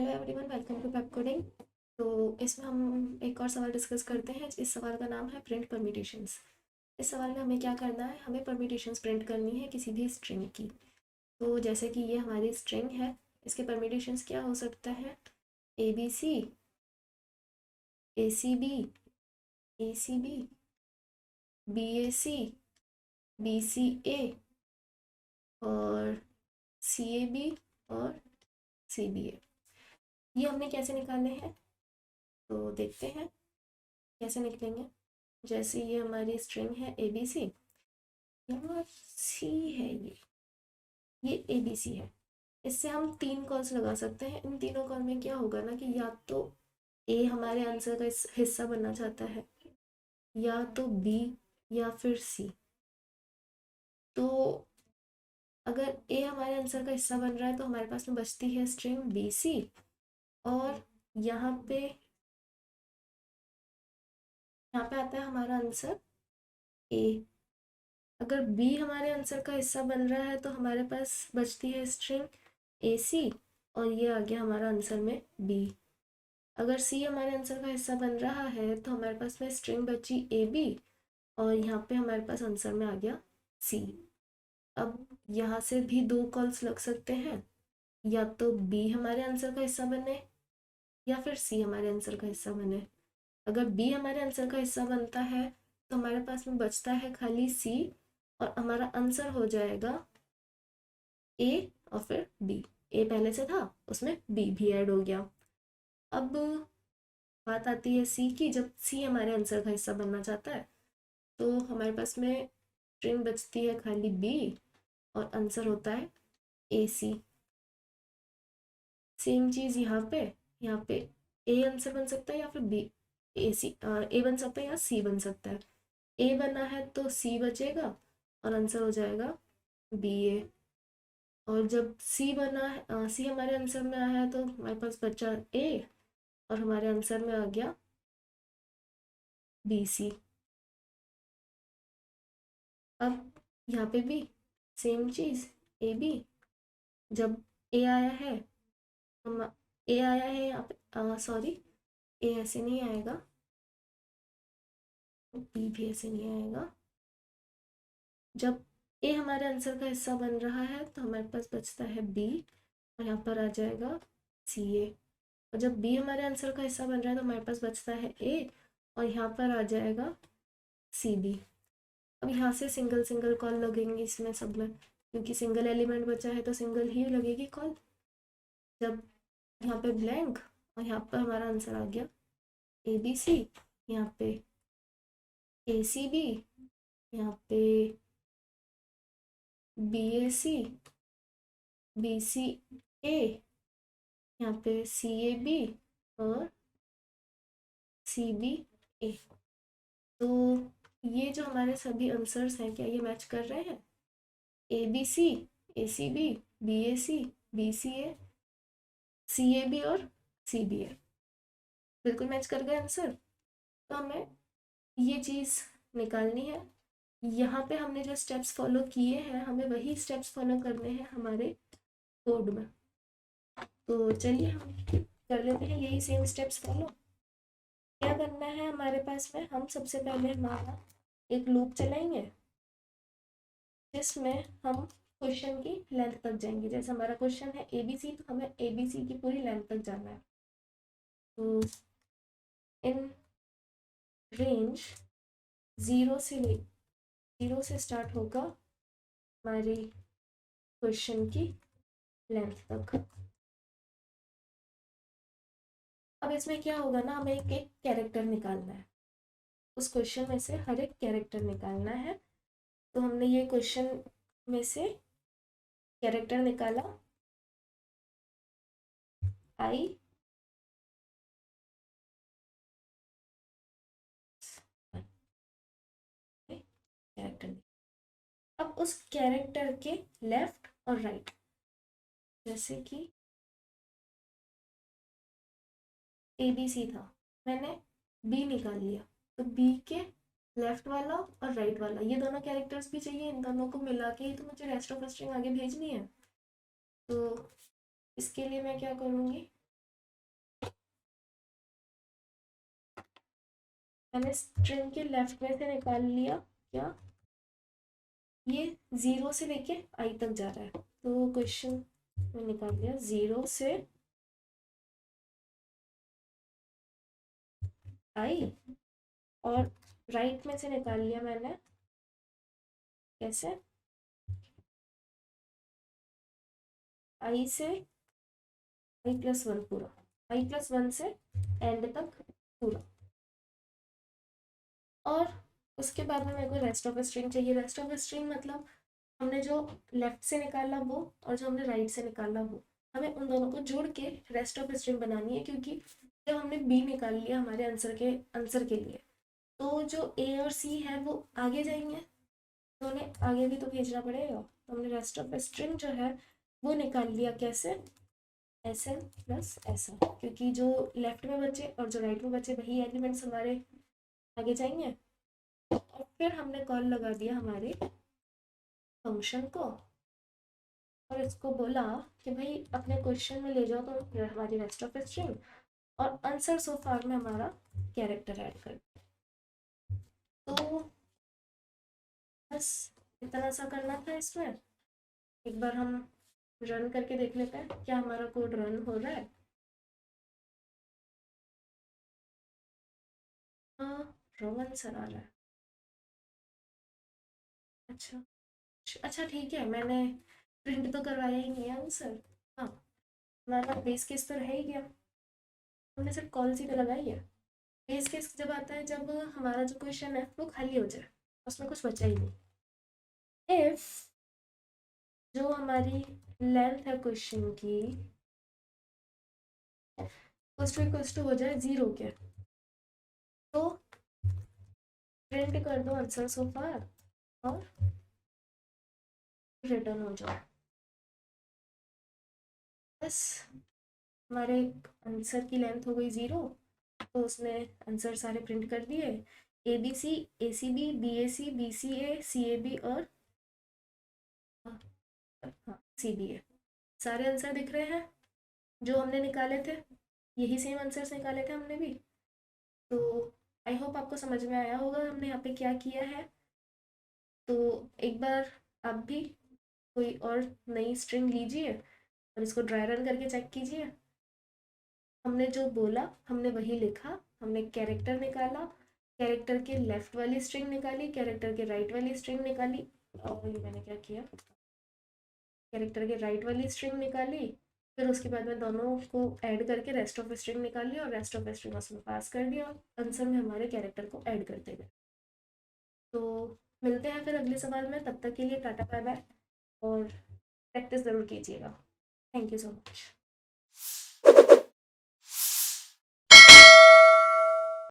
Hello everyone, welcome to Pepcoding. तो इसमें हम एक और सवाल डिस्कस करते हैं। इस सवाल का नाम है प्रिंट परम्यूटेशंस। इस सवाल में हमें क्या करना है, हमें परम्यूटेशंस प्रिंट करनी है किसी भी स्ट्रिंग की। तो जैसे कि ये हमारी स्ट्रिंग है, इसके परम्यूटेशंस क्या हो सकता है, A B C, A C B, A C B, B A C, B C A और सी ए बी और सी बी ए। ये हमने कैसे निकाले हैं, तो देखते हैं कैसे निकलेंगे। जैसे ये हमारी स्ट्रिंग है ए बी सी, यहाँ सी है, ये ए बी सी है। इससे हम तीन कॉल्स लगा सकते हैं। इन तीनों कॉल में क्या होगा ना कि या तो ए हमारे आंसर का हिस्सा बनना चाहता है, या तो बी, या फिर सी। तो अगर ए हमारे आंसर का हिस्सा बन रहा है तो हमारे पास में बचती है स्ट्रिंग बी सी, और यहाँ पे आता है हमारा आंसर ए। अगर बी हमारे आंसर का हिस्सा बन रहा है तो हमारे पास बचती है स्ट्रिंग ए सी, और ये आ गया हमारा आंसर में बी। अगर सी हमारे आंसर का हिस्सा बन रहा है तो हमारे पास में स्ट्रिंग बची ए बी, और यहाँ पे हमारे पास आंसर में आ गया सी। अब यहाँ से भी दो कॉल्स लग सकते हैं, या तो बी हमारे आंसर का हिस्सा बने या फिर सी हमारे आंसर का हिस्सा बने। अगर बी हमारे आंसर का हिस्सा बनता है तो हमारे पास में बचता है खाली सी, और हमारा आंसर हो जाएगा ए और फिर बी। ए पहले से था, उसमें बी भी ऐड हो गया। अब बात आती है सी की। जब सी हमारे आंसर का हिस्सा बनना चाहता है तो हमारे पास में स्ट्रिंग बचती है खाली बी, और आंसर होता है ए सी। सेम चीज़ यहाँ पे ए आंसर बन सकता है या फिर बी, ए सी ए बन सकता है या सी बन सकता है। ए बना है तो सी बचेगा और आंसर हो जाएगा बी ए। और जब सी बना है, सी हमारे आंसर में आया है तो हमारे पास बचा ए, और हमारे आंसर में आ गया बी सी। अब यहाँ पे भी सेम चीज़, ए बी। जब ए आया है, हम ए आया है यहाँ पे, सॉरी, ए ऐसे नहीं आएगा, बी भी ऐसे नहीं आएगा। जब ए हमारे आंसर का हिस्सा बन रहा है तो हमारे पास बचता है बी, और यहाँ पर आ जाएगा सी ए। और जब बी हमारे आंसर का हिस्सा बन रहा है तो हमारे पास बचता है ए, और यहाँ पर आ जाएगा सी बी। अब यहाँ से सिंगल सिंगल कॉल लगेंगी इसमें सब में, क्योंकि सिंगल एलिमेंट बचा है तो सिंगल ही लगेगी कॉल। जब यहाँ पे ब्लैंक, और यहाँ पर हमारा आंसर आ गया ए बी सी, यहाँ पे ए सी बी, यहाँ पे B A C, B C ए, यहाँ पे सी ए बी और सी बी ए। तो ये जो हमारे सभी आंसर्स हैं, क्या ये मैच कर रहे हैं? A B C, A C B A C, B C A, C A B और सी बी ए, बिल्कुल मैच कर गए आंसर। तो हमें ये चीज़ निकालनी है। यहाँ पे हमने जो स्टेप्स फॉलो किए हैं, हमें वही स्टेप्स फॉलो करने हैं हमारे कोड में। तो चलिए हम कर लेते हैं यही सेम स्टेप्स फॉलो। क्या करना है हमारे पास में, हम सबसे पहले हमारा एक लूप चलाएंगे जिसमें हम क्वेश्चन की लेंथ तक जाएंगे। जैसे हमारा क्वेश्चन है ए बी सी, तो हमें ए बी सी की पूरी लेंथ तक जाना है। तो इन रेंज जीरो से स्टार्ट होगा हमारी क्वेश्चन की लेंथ तक। अब इसमें क्या होगा ना, हमें एक एक कैरेक्टर निकालना है। उस क्वेश्चन में से हर एक कैरेक्टर निकालना है। तो हमने ये क्वेश्चन में से कैरेक्टर निकाला आई, कैरेक्टर। अब उस कैरेक्टर के लेफ्ट और राइट, जैसे कि ए बी सी था, मैंने बी निकाल लिया, तो बी के लेफ्ट वाला और राइट वाला, ये दोनों कैरेक्टर्स भी चाहिए। इन दोनों को मिला के ही तो मुझे रेस्ट ऑफ स्ट्रिंग आगे भेजनी है। तो इसके लिए मैं क्या करूँगी, मैंने स्ट्रिंग के लेफ्ट में से निकाल लिया क्या, ये 0 से लेके आई तक जा रहा है, तो क्वेश्चन में निकाल लिया 0 से आई, और राइट में से निकाल लिया मैंने कैसे, आई से i+1 पूरा, i+1 से एंड तक पूरा। और उसके बाद में मेरे को रेस्ट ऑफ स्ट्रिंग चाहिए। रेस्ट ऑफ स्ट्रिंग मतलब हमने जो लेफ्ट से निकाला वो और जो हमने राइट से निकाला वो, हमें उन दोनों को जोड़ के रेस्ट ऑफ स्ट्रिंग बनानी है, क्योंकि जब हमने बी निकाल लिया हमारे आंसर के लिए, तो जो ए और सी है वो आगे जाएंगे, तो उन्हें आगे भी तो भेजना पड़ेगा। तो हमने रेस्ट ऑफ स्ट्रिंग जो है वो निकाल लिया कैसे, SL प्लस SR, क्योंकि जो लेफ्ट में बचे और जो राइट में बचे वही एलिमेंट्स हमारे आगे जाएंगे। और फिर हमने कॉल लगा दिया हमारे फंक्शन को, और इसको बोला कि भाई अपने क्वेश्चन में ले जाओ तो हमारी रेस्ट ऑफ स्ट्रिंग, और आंसर सो फार में हमारा कैरेक्टर ऐड कर। तो बस इतना सा करना था इसमें। एक बार हम रन करके देख लेते हैं क्या हमारा कोड रन हो रहा है। हाँ, रॉन्ग आंसर आ रहा है। अच्छा, अच्छा ठीक है, मैंने प्रिंट तो करवाया ही नहीं है आंसर। हाँ, हमारा बेस केस तो रह ही गया, हमने सिर्फ कॉल सी तो लगाई है। बेस केस जब आता है जब हमारा जो क्वेश्चन है वो खाली हो जाए, उसमें कुछ बचा ही नहीं। इफ जो हमारी लेंथ है क्वेश्चन की इक्वल टू हो जाए 0 के, तो प्रिंट कर दो आंसर सो फार और रिटर्न हो जाओ। बस हमारे आंसर की लेंथ हो गई 0, तो उसने आंसर सारे प्रिंट कर दिए, ABC, ACB, BAC, BCA, CAB और हाँ CBA। सारे आंसर दिख रहे हैं जो हमने निकाले थे, यही सेम आंसर्स निकाले थे हमने भी। तो आई होप आपको समझ में आया होगा हमने यहाँ पे क्या किया है। तो एक बार आप भी कोई और नई स्ट्रिंग लीजिए और इसको ड्राई रन करके चेक कीजिए। हमने जो बोला हमने वही लिखा, हमने कैरेक्टर निकाला, कैरेक्टर के लेफ्ट वाली स्ट्रिंग निकाली, कैरेक्टर के राइट वाली स्ट्रिंग निकाली, और ये मैंने क्या किया, कैरेक्टर के राइट वाली स्ट्रिंग निकाली, फिर उसके बाद में दोनों को ऐड करके रेस्ट ऑफ स्ट्रिंग निकाल लिया और रेस्ट ऑफ स्ट्रिंग उसमें पास कर दिया, आंसर में हमारे कैरेक्टर को ऐड करते गए। तो मिलते हैं फिर अगले सवाल में, तब तक के लिए टाटा बाय बाय, और प्रैक्टिस ज़रूर कीजिएगा। Thank you so much.